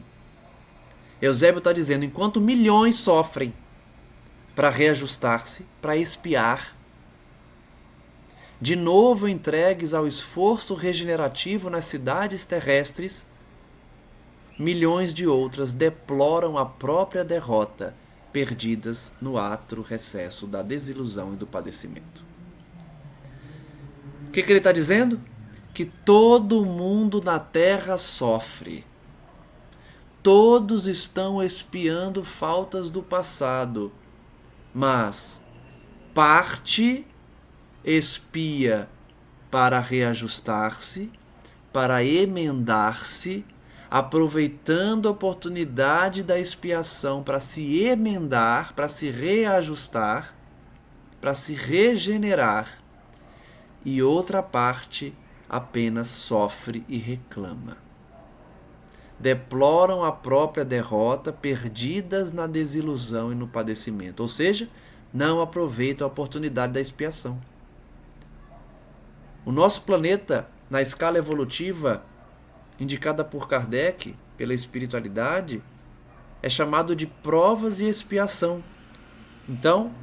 Eusébio está dizendo, enquanto milhões sofrem para reajustar-se, para expiar, de novo entregues ao esforço regenerativo nas cidades terrestres, milhões de outras deploram a própria derrota, perdidas no atro recesso da desilusão e do padecimento. O que ele está dizendo? Que todo mundo na Terra sofre. Todos estão expiando faltas do passado, mas parte expia para reajustar-se, para emendar-se, aproveitando a oportunidade da expiação para se emendar, para se reajustar, para se regenerar, e outra parte apenas sofre e reclama. Deploram a própria derrota, perdidas na desilusão e no padecimento, ou seja, não aproveitam a oportunidade da expiação. O nosso planeta, na escala evolutiva indicada por Kardec, pela espiritualidade, é chamado de provas e expiação. Então,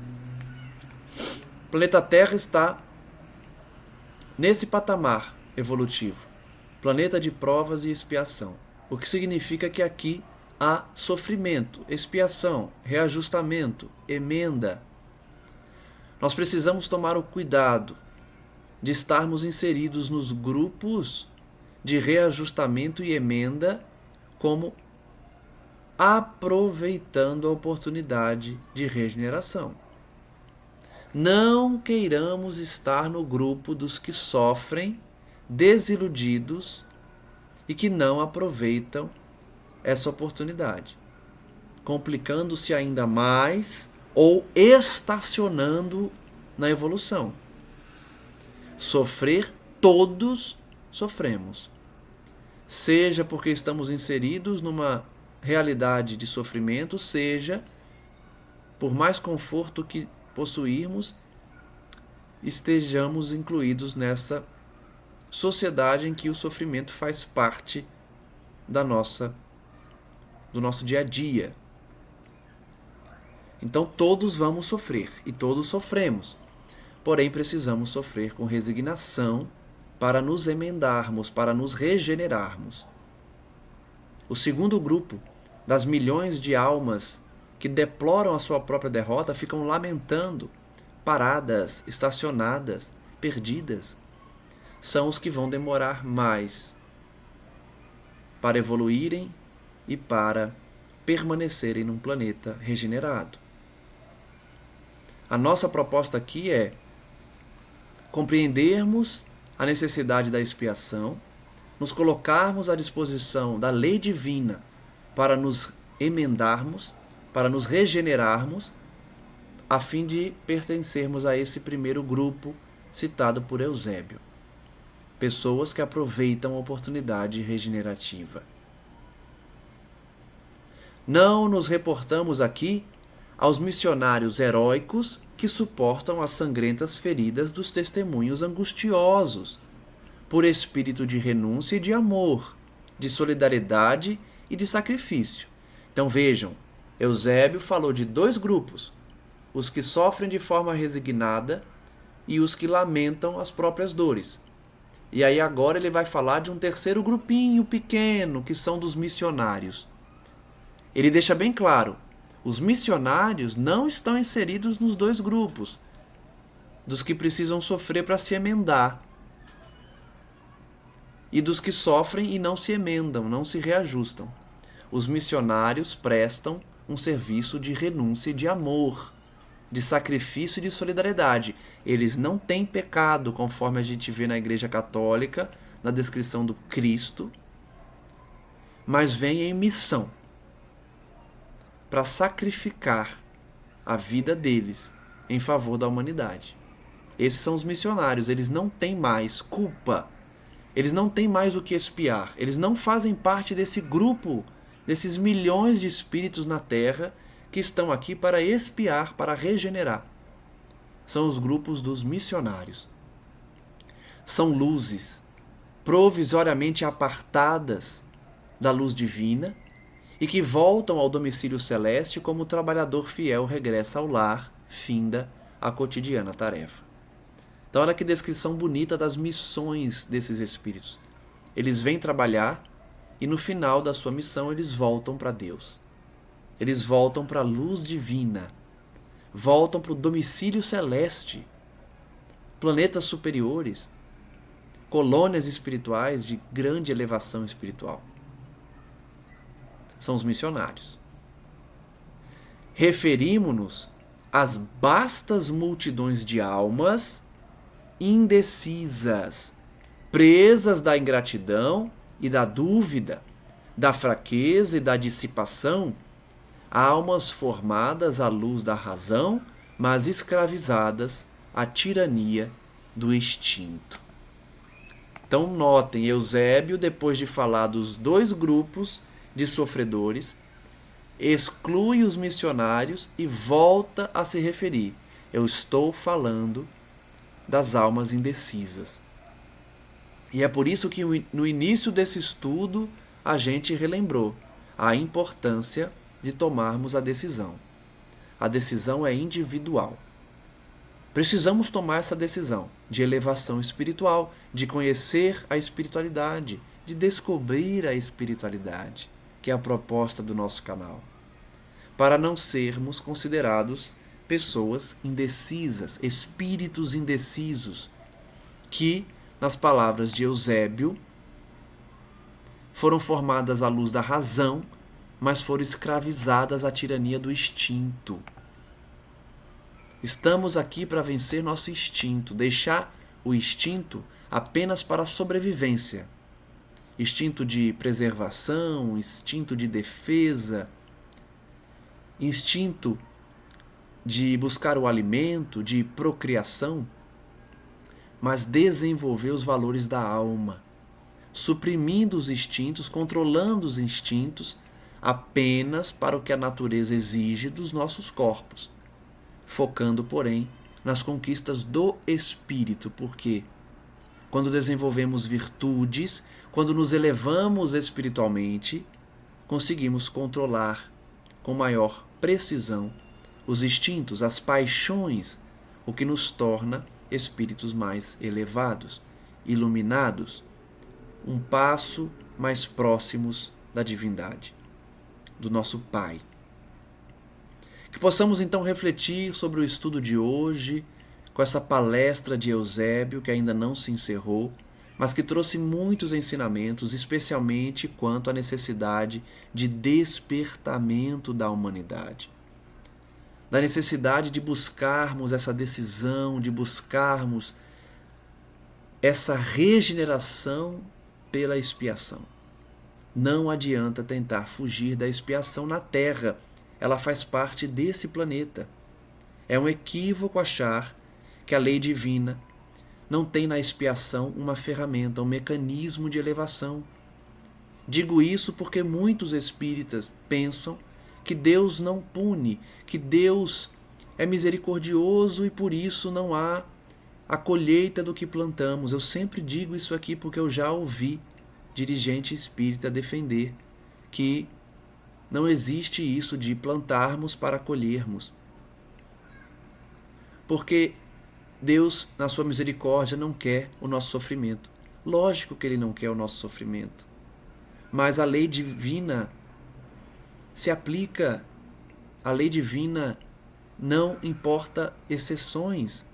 o planeta Terra está nesse patamar evolutivo, planeta de provas e expiação. O que significa que aqui há sofrimento, expiação, reajustamento, emenda. Nós precisamos tomar o cuidado de estarmos inseridos nos grupos de reajustamento e emenda, como aproveitando a oportunidade de regeneração. Não queiramos estar no grupo dos que sofrem, desiludidos e que não aproveitam essa oportunidade, complicando-se ainda mais ou estacionando na evolução. Sofrer, todos sofremos. Seja porque estamos inseridos numa realidade de sofrimento, seja por mais conforto que possuirmos, estejamos incluídos nessa sociedade em que o sofrimento faz parte do nosso dia a dia. Então todos vamos sofrer e todos sofremos. Porém, precisamos sofrer com resignação para nos emendarmos, para nos regenerarmos. O segundo grupo das milhões de almas que deploram a sua própria derrota, ficam lamentando, paradas, estacionadas, perdidas, são os que vão demorar mais para evoluírem e para permanecerem num planeta regenerado. A nossa proposta aqui é compreendermos a necessidade da expiação, nos colocarmos à disposição da lei divina para nos emendarmos, para nos regenerarmos, a fim de pertencermos a esse primeiro grupo citado por Eusébio. Pessoas que aproveitam a oportunidade regenerativa. Não nos reportamos aqui aos missionários heróicos que suportam as sangrentas feridas dos testemunhos angustiosos, por espírito de renúncia e de amor, de solidariedade e de sacrifício. Então vejam, Eusébio falou de dois grupos, os que sofrem de forma resignada e os que lamentam as próprias dores. E aí agora ele vai falar de um terceiro grupinho pequeno, que são dos missionários. Ele deixa bem claro, os missionários não estão inseridos nos dois grupos, dos que precisam sofrer para se emendar, e dos que sofrem e não se emendam, não se reajustam. Os missionários prestam um serviço de renúncia e de amor, de sacrifício e de solidariedade. Eles não têm pecado, conforme a gente vê na Igreja Católica, na descrição do Cristo, mas vêm em missão para sacrificar a vida deles em favor da humanidade. Esses são os missionários, eles não têm mais culpa, eles não têm mais o que expiar, eles não fazem parte desse grupo, desses milhões de espíritos na Terra que estão aqui para expiar, para regenerar. São os grupos dos missionários. São luzes provisoriamente apartadas da luz divina e que voltam ao domicílio celeste como o trabalhador fiel regressa ao lar, finda a cotidiana tarefa. Então olha que descrição bonita das missões desses espíritos. Eles vêm trabalhar e no final da sua missão eles voltam para Deus. Eles voltam para a luz divina, voltam para o domicílio celeste, planetas superiores, colônias espirituais de grande elevação espiritual. São os missionários. Referimos-nos às vastas multidões de almas indecisas, presas da ingratidão e da dúvida, da fraqueza e da dissipação, almas formadas à luz da razão, mas escravizadas à tirania do instinto. Então notem, Eusébio, depois de falar dos dois grupos de sofredores, exclui os missionários e volta a se referir. Eu estou falando das almas indecisas. E é por isso que no início desse estudo a gente relembrou a importância de tomarmos a decisão. A decisão é individual. Precisamos tomar essa decisão de elevação espiritual, de conhecer a espiritualidade, de descobrir a espiritualidade, que é a proposta do nosso canal, para não sermos considerados pessoas indecisas, espíritos indecisos, que, nas palavras de Eusébio, foram formadas à luz da razão, mas foram escravizadas à tirania do instinto. Estamos aqui para vencer nosso instinto, deixar o instinto apenas para a sobrevivência. Instinto de preservação, instinto de defesa, instinto de buscar o alimento, de procriação, mas desenvolver os valores da alma, suprimindo os instintos, controlando os instintos apenas para o que a natureza exige dos nossos corpos, focando, porém, nas conquistas do espírito, porque quando desenvolvemos virtudes, quando nos elevamos espiritualmente, conseguimos controlar com maior precisão os instintos, as paixões, o que nos torna espíritos mais elevados, iluminados, um passo mais próximos da divindade, do nosso Pai. Que possamos então refletir sobre o estudo de hoje, com essa palestra de Eusébio, que ainda não se encerrou, mas que trouxe muitos ensinamentos, especialmente quanto à necessidade de despertamento da humanidade. Da necessidade de buscarmos essa decisão, de buscarmos essa regeneração pela expiação. Não adianta tentar fugir da expiação na Terra, ela faz parte desse planeta. É um equívoco achar que a lei divina não tem na expiação uma ferramenta, um mecanismo de elevação. Digo isso porque muitos espíritas pensam que Deus não pune, que Deus é misericordioso e por isso não há a colheita do que plantamos. Eu sempre digo isso aqui porque eu já ouvi dirigente espírita defender que não existe isso de plantarmos para colhermos. Porque Deus, na sua misericórdia, não quer o nosso sofrimento. Lógico que Ele não quer o nosso sofrimento. Mas a lei divina se aplica, a lei divina não importa exceções.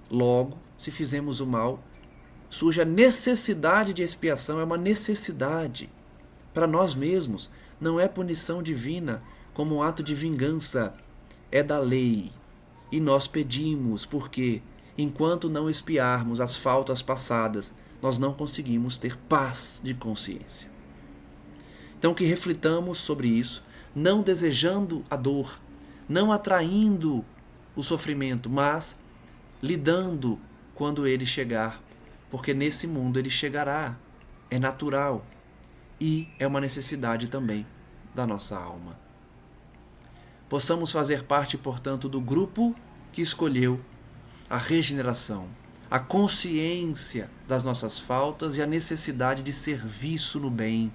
Logo, se fizemos o mal, surge a necessidade de expiação, é uma necessidade para nós mesmos. Não é punição divina como um ato de vingança, é da lei. E nós pedimos, porque enquanto não expiarmos as faltas passadas, nós não conseguimos ter paz de consciência. Então que reflitamos sobre isso, não desejando a dor, não atraindo o sofrimento, mas lidando quando ele chegar, porque nesse mundo ele chegará, é natural e é uma necessidade também da nossa alma. Possamos fazer parte, portanto, do grupo que escolheu a regeneração, a consciência das nossas faltas e a necessidade de serviço no bem,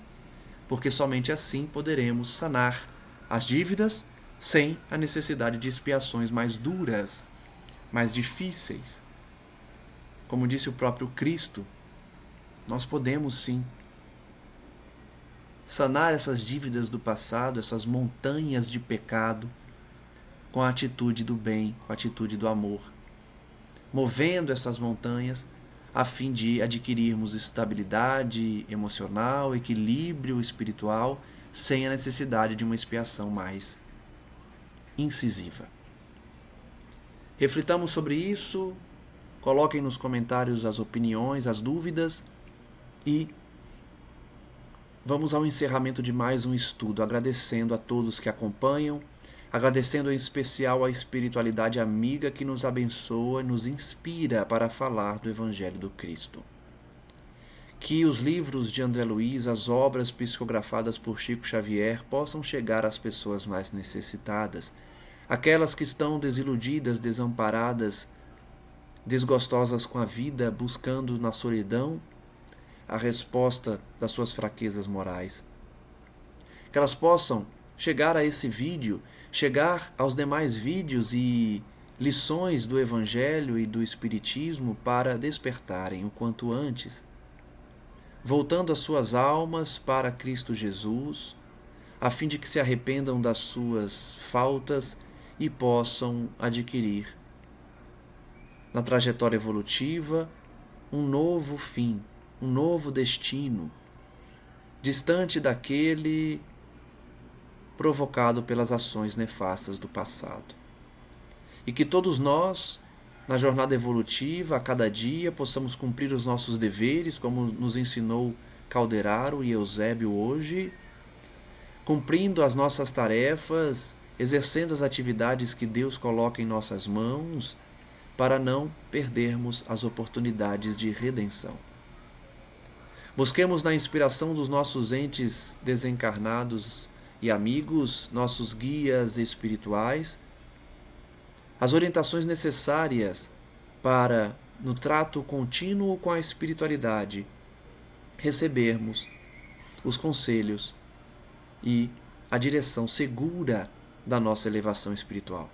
porque somente assim poderemos sanar as dívidas sem a necessidade de expiações mais duras, mais difíceis. Como disse o próprio Cristo, nós podemos sim sanar essas dívidas do passado, essas montanhas de pecado, com a atitude do bem, com a atitude do amor, movendo essas montanhas a fim de adquirirmos estabilidade emocional, equilíbrio espiritual, sem a necessidade de uma expiação mais incisiva. Reflitamos sobre isso, coloquem nos comentários as opiniões, as dúvidas e vamos ao encerramento de mais um estudo, agradecendo a todos que acompanham, agradecendo em especial a espiritualidade amiga que nos abençoa e nos inspira para falar do Evangelho do Cristo. Que os livros de André Luiz, as obras psicografadas por Chico Xavier possam chegar às pessoas mais necessitadas, aquelas que estão desiludidas, desamparadas, desgostosas com a vida, buscando na solidão a resposta das suas fraquezas morais. Que elas possam chegar a esse vídeo, chegar aos demais vídeos e lições do Evangelho e do Espiritismo para despertarem o quanto antes, voltando as suas almas para Cristo Jesus, a fim de que se arrependam das suas faltas e possam adquirir, na trajetória evolutiva, um novo fim, um novo destino, distante daquele provocado pelas ações nefastas do passado. E que todos nós, na jornada evolutiva, a cada dia, possamos cumprir os nossos deveres, como nos ensinou Calderaro e Eusébio hoje, cumprindo as nossas tarefas, exercendo as atividades que Deus coloca em nossas mãos, para não perdermos as oportunidades de redenção. Busquemos na inspiração dos nossos entes desencarnados e amigos, nossos guias espirituais, as orientações necessárias para, no trato contínuo com a espiritualidade, recebermos os conselhos e a direção segura da nossa elevação espiritual.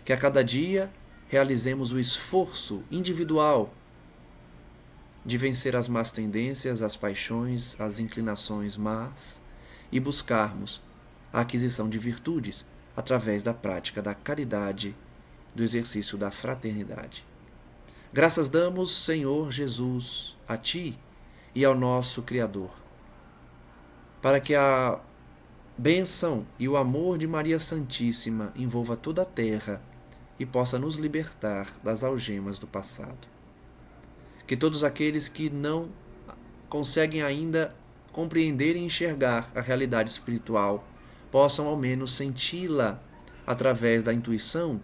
Que a cada dia realizemos o esforço individual de vencer as más tendências, as paixões, as inclinações más e buscarmos a aquisição de virtudes, através da prática da caridade, do exercício da fraternidade. Graças damos, Senhor Jesus, a Ti e ao nosso Criador, para que a bênção e o amor de Maria Santíssima envolva toda a terra e possa nos libertar das algemas do passado. Que todos aqueles que não conseguem ainda compreender e enxergar a realidade espiritual possam ao menos senti-la através da intuição,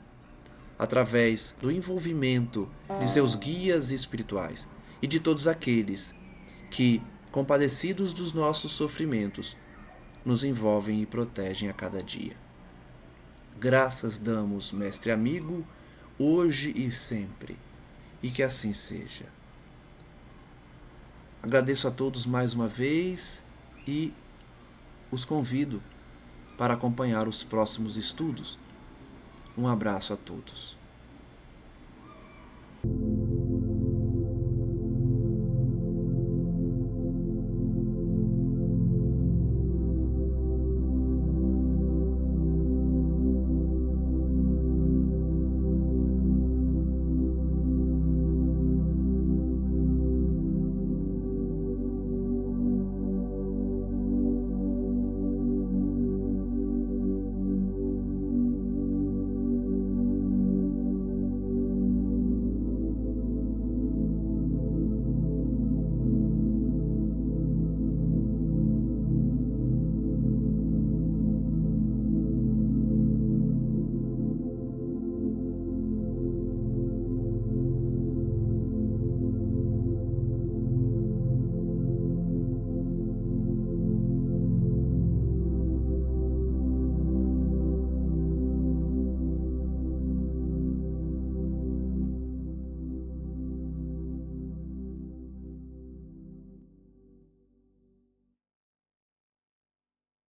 através do envolvimento de seus guias espirituais e de todos aqueles que, compadecidos dos nossos sofrimentos, nos envolvem e protegem a cada dia. Graças damos, Mestre amigo, hoje e sempre, e que assim seja. Agradeço a todos mais uma vez e os convido para acompanhar os próximos estudos. Um abraço a todos.